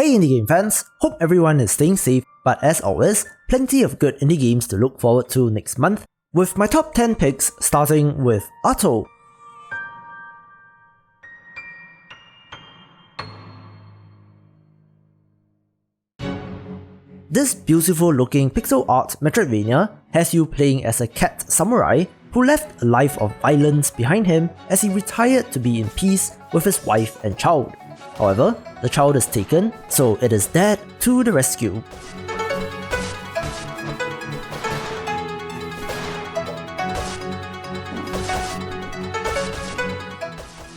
Hey indie game fans, hope everyone is staying safe, but as always, plenty of good indie games to look forward to next month, with my top 10 picks starting with Ato. This beautiful looking pixel art Metroidvania has you playing as a cat samurai who left a life of violence behind him as he retired to be in peace with his wife and child. However, the child is taken, so it is Dad to the rescue.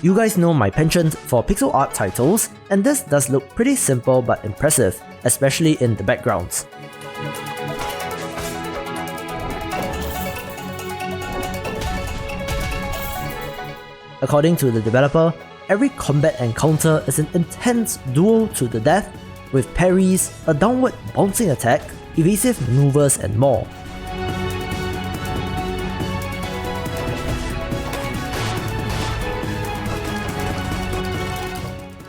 You guys know my penchant for pixel art titles, and this does look pretty simple but impressive, especially in the backgrounds. According to the developer, every combat encounter is an intense duel to the death, with parries, a downward bouncing attack, evasive maneuvers and more.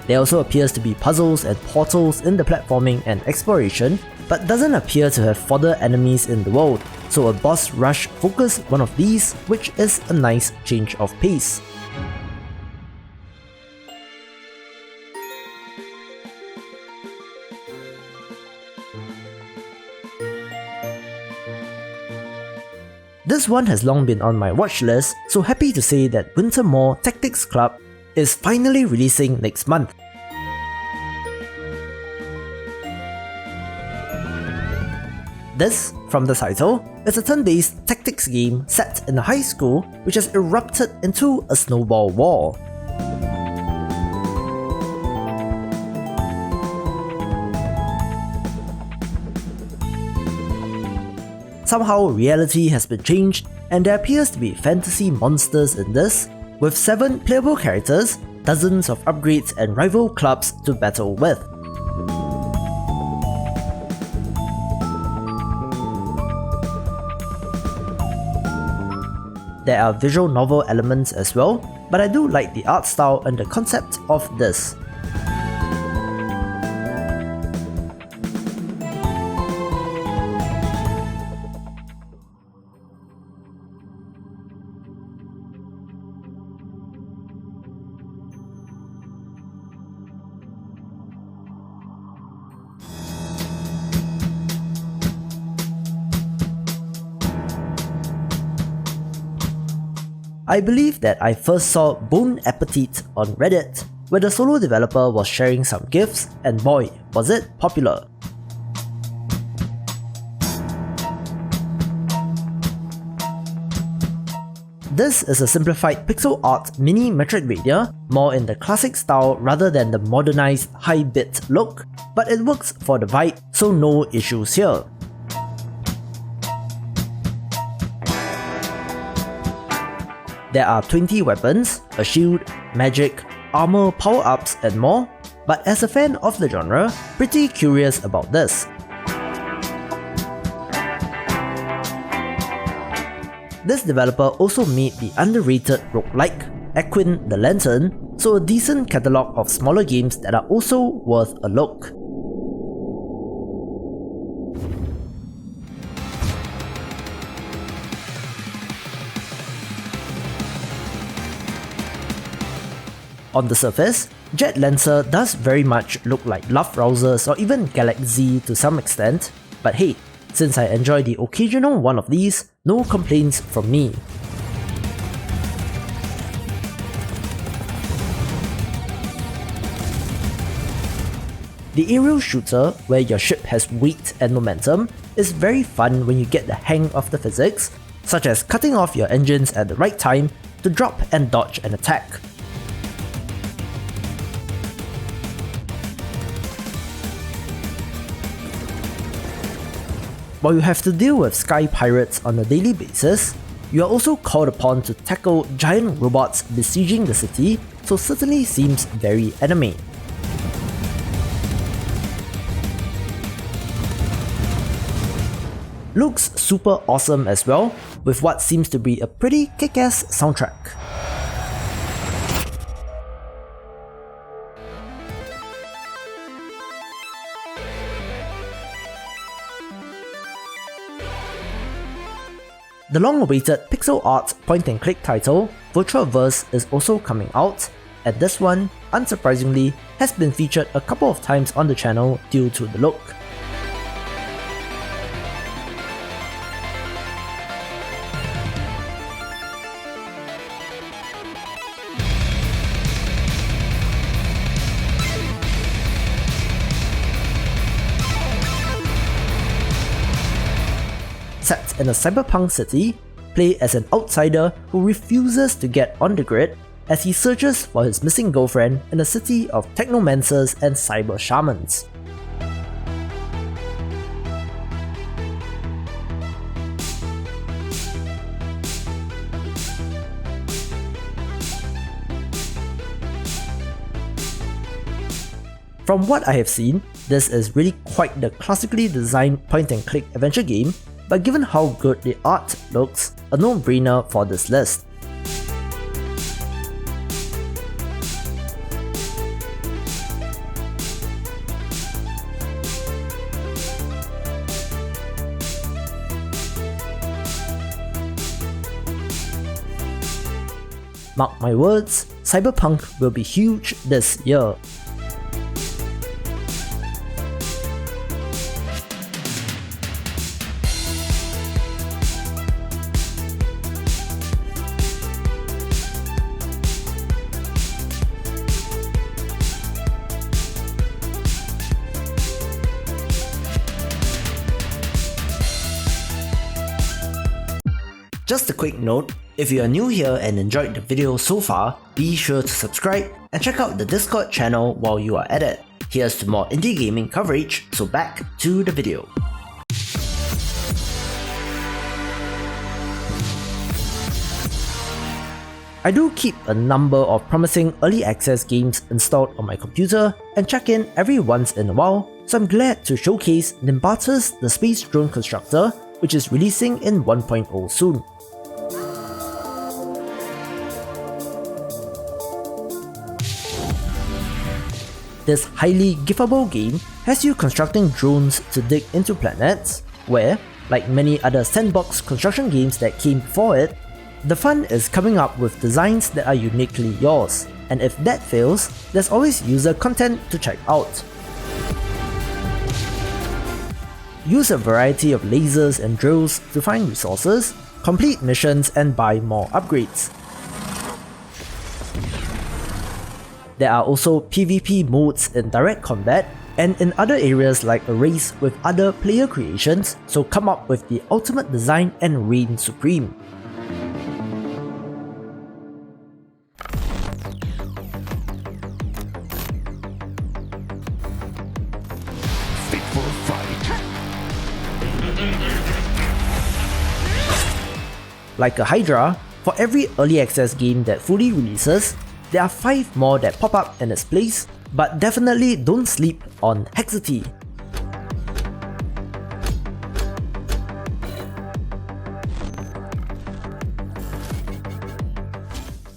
There also appears to be puzzles and portals in the platforming and exploration, but doesn't appear to have fodder enemies in the world, so a boss rush focused one of these, which is a nice change of pace. This one has long been on my watch list, so happy to say that Wintermoor Tactics Club is finally releasing next month. This, from the title, is a turn-based tactics game set in a high school which has erupted into a snowball war. Somehow reality has been changed and there appears to be fantasy monsters in this, with 7 playable characters, dozens of upgrades and rival clubs to battle with. There are visual novel elements as well, but I do like the art style and the concept of this. I believe that I first saw Bone Apetit on Reddit, where the solo developer was sharing some GIFs, and boy, was it popular. This is a simplified pixel art mini Metroidvania, more in the classic style rather than the modernized high-bit look, but it works for the vibe, so no issues here. There are 20 weapons, a shield, magic, armor, power-ups and more, but as a fan of the genre, pretty curious about this. This developer also made the underrated roguelike Aquin the Lantern, so a decent catalogue of smaller games that are also worth a look. On the surface, Jet Lancer does very much look like Love Rousers or even Galaxy to some extent, but hey, since I enjoy the occasional one of these, no complaints from me. The aerial shooter, where your ship has weight and momentum, is very fun when you get the hang of the physics, such as cutting off your engines at the right time to drop and dodge an attack. While you have to deal with sky pirates on a daily basis, you are also called upon to tackle giant robots besieging the city, so certainly seems very anime. Looks super awesome as well, with what seems to be a pretty kick-ass soundtrack. The long-awaited pixel art point-and-click title, Virtual Verse, is also coming out, and this one, unsurprisingly, has been featured a couple of times on the channel due to the look. Set in a cyberpunk city, play as an outsider who refuses to get on the grid as he searches for his missing girlfriend in a city of technomancers and cyber shamans. From what I have seen, this is really quite the classically designed point-and-click adventure game, but given how good the art looks, a no-brainer for this list. Mark my words, Cyberpunk will be huge this year. Just a quick note, if you are new here and enjoyed the video so far, be sure to subscribe and check out the Discord channel while you are at it. Here's to more indie gaming coverage, so back to the video. I do keep a number of promising early access games installed on my computer and check in every once in a while, so I'm glad to showcase Nimbata's The Space Drone Constructor, which is releasing in 1.0 soon. This highly giftable game has you constructing drones to dig into planets, where, like many other sandbox construction games that came before it, the fun is coming up with designs that are uniquely yours, and if that fails, there's always user content to check out. Use a variety of lasers and drills to find resources, complete missions and buy more upgrades. There are also PvP modes in direct combat and in other areas like a race with other player creations, so come up with the ultimate design and reign supreme. Like a Hydra, for every early access game that fully releases, there are 5 more that pop up in its place, but definitely don't sleep on Hexity.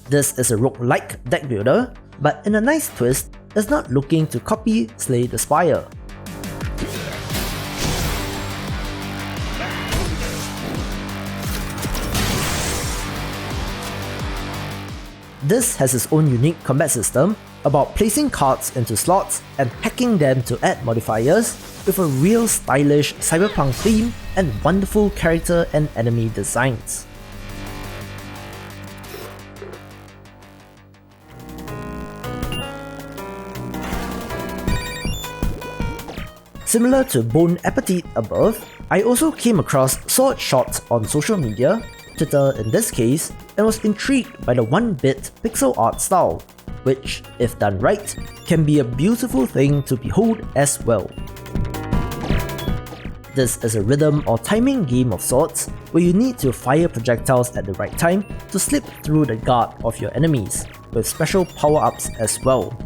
This is a roguelike deck builder, but in a nice twist, is not looking to copy Slay the Spire. This has its own unique combat system about placing cards into slots and hacking them to add modifiers, with a real stylish cyberpunk theme and wonderful character and enemy designs. Similar to Bone Apetit above, I also came across Sword Shot on social media, Twitter in this case, and was intrigued by the 1-bit pixel art style, which, if done right, can be a beautiful thing to behold as well. This is a rhythm or timing game of sorts, where you need to fire projectiles at the right time to slip through the guard of your enemies, with special power-ups as well.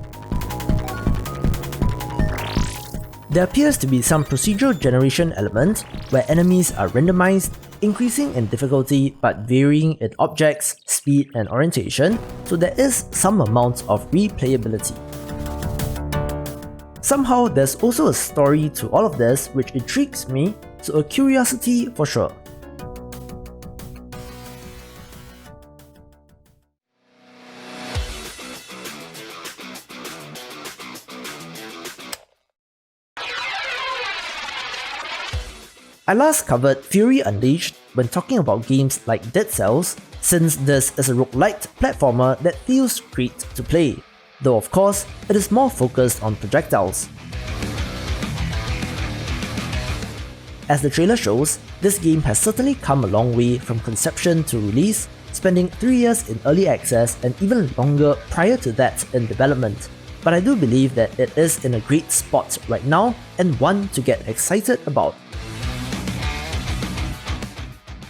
There appears to be some procedural generation element where enemies are randomized, increasing in difficulty but varying in objects, speed and orientation, so there is some amount of replayability. Somehow there's also a story to all of this which intrigues me, so a curiosity for sure. I last covered Fury Unleashed when talking about games like Dead Cells, since this is a roguelite platformer that feels great to play, though of course it is more focused on projectiles. As the trailer shows, this game has certainly come a long way from conception to release, spending 3 years in early access and even longer prior to that in development. But I do believe that it is in a great spot right now and one to get excited about.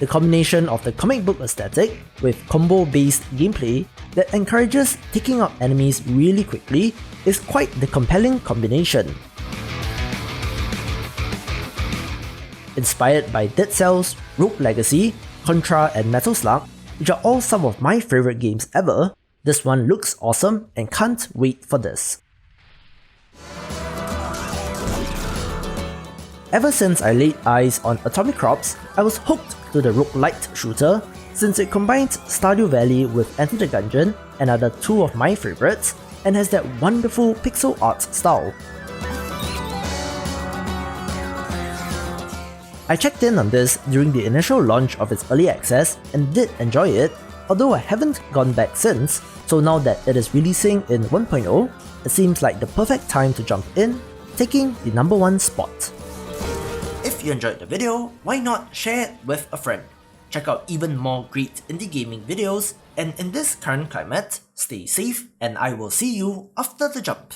The combination of the comic book aesthetic with combo-based gameplay that encourages taking out enemies really quickly is quite the compelling combination. Inspired by Dead Cells, Rogue Legacy, Contra and Metal Slug, which are all some of my favourite games ever, this one looks awesome and can't wait for this. Ever since I laid eyes on Atomic Crops, I was hooked to the roguelite shooter since it combines Stardew Valley with Enter the Gungeon, another two of my favourites, and has that wonderful pixel art style. I checked in on this during the initial launch of its early access and did enjoy it, although I haven't gone back since, so now that it is releasing in 1.0, it seems like the perfect time to jump in, taking the #1 spot. If you enjoyed the video, why not share it with a friend? Check out even more great indie gaming videos, and in this current climate, stay safe and I will see you after the jump.